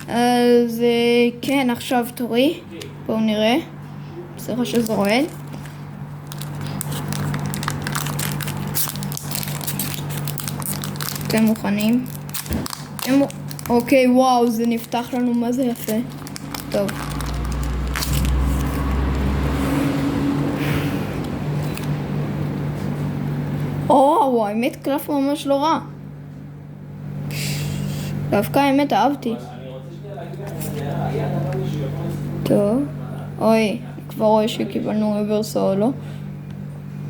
אז כן, עכשיו תורי. בואו נראה. סליחה שזה רועד. אתם מוכנים? אוקיי, וואו, זה נפתח לנו מה זה יפה. טוב. וואו, האמת קלף ממש לא רע. דווקא האמת אהבתי. טוב. אוי, כבר רואה שקיבלנו רוורס הולו.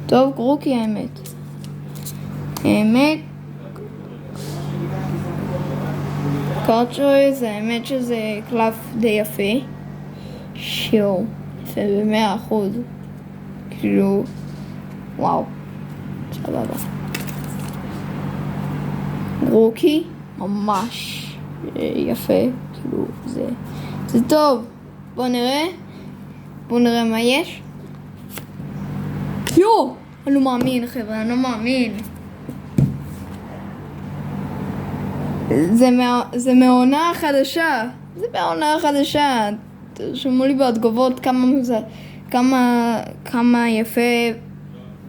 טוב, גרוקי האמת. האמת. קארט-שויז, האמת שזה קלף די יפה. יפה ב100%. כאילו, וואו. סבבה. גרוקי, ממש יפה. כאילו, זה טוב. בואו נראה מה יש. אני לא מאמין, חבר'ה, אני לא מאמין. זה מהעונה החדשה. זה מהעונה החדשה. תרשמו לי בתגובות כמה יפה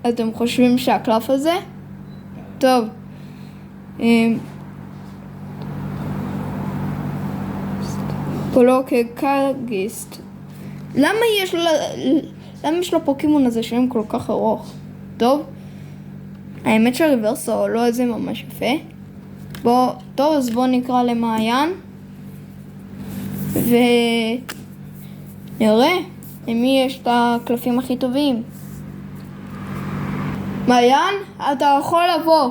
אתם חושבים שהקלף הזה. טוב. קולוקקגיסט. למה יש לו פוקימון הזה שם כל כך ארוך? טוב. האמת שהריברס הולו הזה ממש יפה. טוב, אז בואו נקרא למעיין. ונראה למי יש את הקלפים הכי טובים. מעיין, אתה יכול לבוא.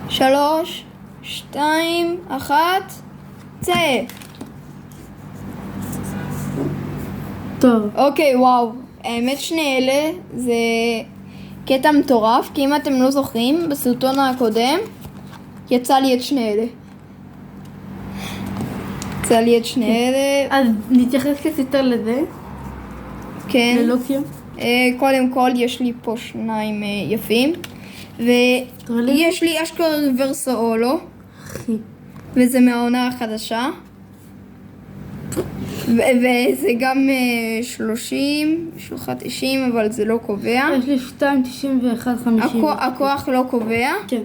3, 2, 1, צא. טוב. אוקיי, וואו. האמת שני אלה זה קטע מטורף, כי אם אתם לא זוכרים, בסרטון הקודם יצא לי את שני אלה. אז נתייחס קצת יותר לזה. כן. ללוקיו. קודם כל יש לי פה שניים יפים. ויש לי אשכרה ריברס הולו. וזה מהעונה החדשה. וזה גם 30, 90, אבל זה לא קובע. יש לי 2, 91, 50. הכוח לא קובע. כן.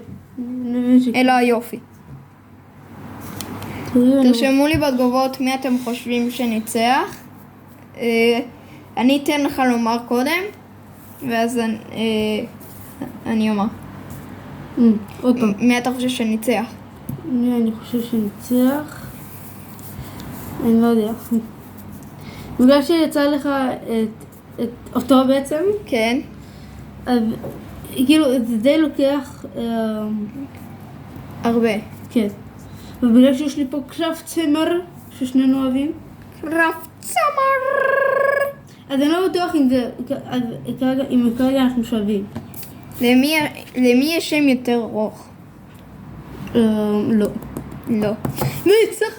אלא היופי. תרשמו לי בתגובות מי אתם חושבים שניצח. אני אתן לך לומר קודם, ואז אני אומר. עוד פעם. מי אתה חושב שניצח? אני חושב שניצח. אני לא יודע. בגלל שיצא לך את אותו בעצם. כן. אז כאילו זה די לוקח הרבה. כן. ובגלל שיש לי פה קלף צמר ששנינו אוהבים. קלף צמר. אז אני לא בטוח אם כרגע אנחנו שווים. למי יש שם יותר ארוך? לא. לא. ניצח.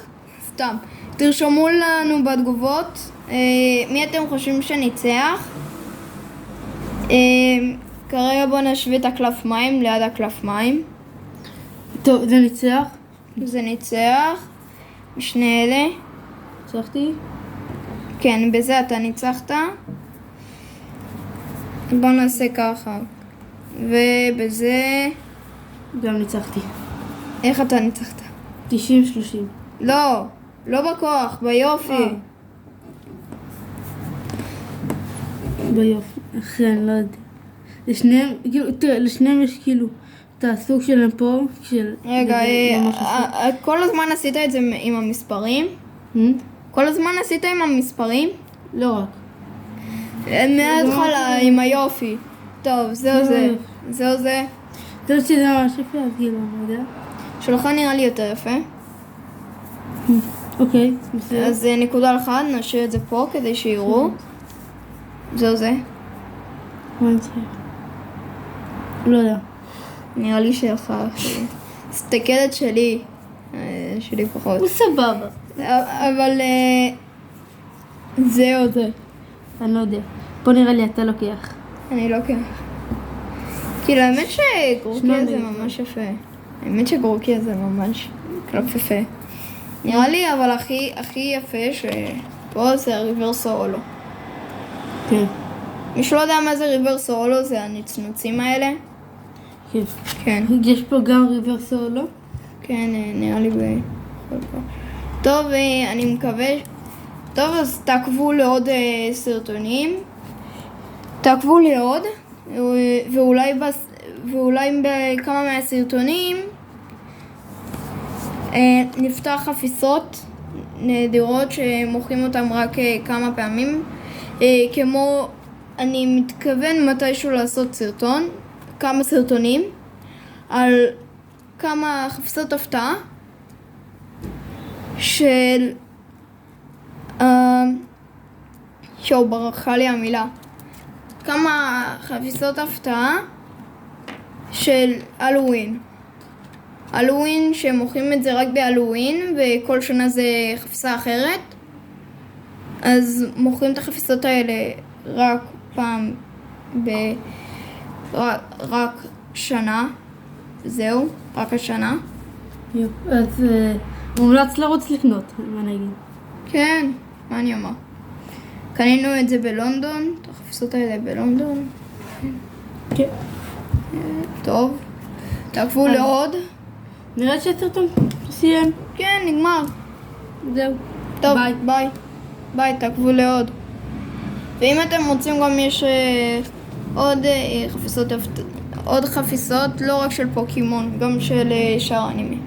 סתם. תרשמו לנו בתגובות מי אתם חושבים שניצח. כרגע בואו נשווה את הקלף מים ליד הקלף מים. טוב, זה ניצח. זה ניצח. משני אלה. ניצחתי? כן, בזה אתה ניצחת. בואו נעשה ככה. ובזה... גם ניצחתי. איך אתה ניצחת? 90-30. לא, לא בכוח, ביופי. ביופי. אחרי, אני לא יודע. לשניהם, כאילו, תראה, לשניהם יש כאילו את הסוג שלהם פה, של... רגע, כל הזמן עשית את זה עם המספרים? כל הזמן עשית עם המספרים? לא רק. מההתחלה עם היופי. טוב, זהו זה. זהו זה. זה שזה ממש יפה, אז כאילו, אני יודע. שלך נראה לי יותר יפה. אוקיי, בסדר. אז נקודה אחד, נשאיר את זה פה כדי שיראו. זהו זה. מה אני צריך? לא יודע. נראה לי שלך. סתכלת שלי. שלי פחות. הוא סבבה. אבל זהו זה. אני לא יודע. פה נראה לי אתה לוקח. אני לוקח. כאילו האמת שגרוקיה זה ממש יפה. האמת שגרוקיה זה ממש קלף יפה. נראה לי, אבל הכי יפה שפה זה ריברס הולו. כן. מי שלא יודע מה זה ריברס הולו, זה הנצנוצים האלה. כן. כן. יש פה גם ריברס הולו? כן, נראה לי בכל פעם. טוב, אני מקווה... טוב, אז תעקבו לעוד סרטונים. תעקבו לעוד, ואולי בכמה מהסרטונים נפתח חפיסות נדירות שמוכרים אותם רק כמה פעמים. כמו, אני מתכוון מתישהו לעשות כמה סרטונים, על כמה חפיסות הפתעה של... שואו, ברכה לי המילה. כמה חפיסות הפתעה של הלואוין שמוכרים את זה רק בהלואוין, וכל שנה זה חפיסה אחרת. אז מוכרים את החפיסות האלה רק פעם רק שנה. זהו, רק השנה. אז מומלץ לרוץ לקנות, מה נגיד? כן, מה אני אומר? קנינו את זה בלונדון, את החפיסות האלה בלונדון. כן. טוב, תעקבו לעוד. נראה שהסרטון סיים. כן, נגמר. זהו. טוב, ביי. ביי, תעקבו לעוד. ואם אתם רוצים גם יש עוד חפיסות, לא רק של פוקימון, גם של שאר אנימי.